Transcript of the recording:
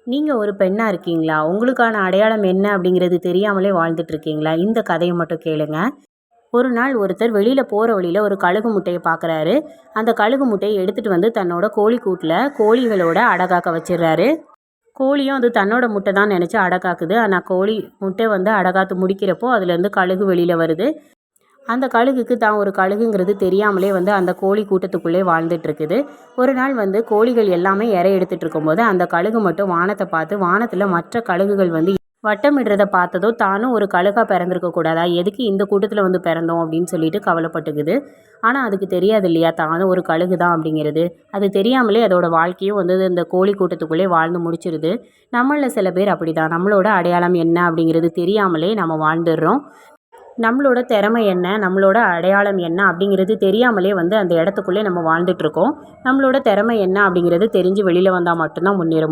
நீங்கள் ஒரு பெண்ணாக இருக்கீங்களா? உங்களுக்கான அடையாளம் என்ன அப்படிங்கிறது தெரியாமலே வாழ்ந்துட்டு இருக்கீங்களா? இந்த கதையை மட்டும் கேளுங்க. ஒரு நாள் ஒருத்தர் வெளியில் போகிற வழியில் ஒரு கழுகு முட்டையை பார்க்குறாரு. அந்த கழுகு முட்டையை எடுத்துகிட்டு வந்து தன்னோட கோழி கூட்டில் கோழிகளோட அடகாக்க வச்சிடுறாரு. கோழியும் அது தன்னோட முட்டை தான் நினச்சி அடகாக்குது. ஆனால் கோழி முட்டை வந்து அடகாத்து முடிக்கிறப்போ அதுலேருந்து கழுகு வெளியில் வருது. அந்த கழுகுக்கு தான் ஒரு கழுகுங்கிறது தெரியாமலே வந்து அந்த கோழி கூட்டத்துக்குள்ளே வாழ்ந்துட்டு இருக்குது. ஒரு நாள் வந்து கோழிகள் எல்லாமே இரை எடுத்துகிட்டு இருக்கும்போது அந்த கழுகு மட்டும் வானத்தை பார்த்து வானத்தில் மற்ற கழுகுகள் வந்து வட்டமிடுறதை பார்த்ததோ தானும் ஒரு கழுகாக பிறந்திருக்க கூடாதா, எதுக்கு இந்த கூட்டத்தில் வந்து பிறந்தோம் அப்படின்னு சொல்லிட்டு கவலைப்பட்டுக்குது. ஆனால் அதுக்கு தெரியாது இல்லையா தானும் ஒரு கழுகு தான் அப்படிங்கிறது. அது தெரியாமலே அதோட வாழ்க்கையும் வந்து இந்த கோழி கூட்டத்துக்குள்ளே வாழ்ந்து முடிச்சிருது. நம்மளில் சில பேர் அப்படி தான், நம்மளோட அடையாளம் என்ன அப்படிங்கிறது தெரியாமலே நம்ம வாழ்ந்துடுறோம். நம்மளோட திறமை என்ன, நம்மளோட அடையாளம் என்ன அப்படிங்கிறது தெரியாமலே வந்து அந்த இடத்துக்குள்ளே நம்ம வாழ்ந்துட்டுருக்கோம். நம்மளோட திறமை என்ன அப்படிங்கிறது தெரிஞ்சு வெளியில் வந்தால் மட்டும்தான் முன்னேற முடியும்.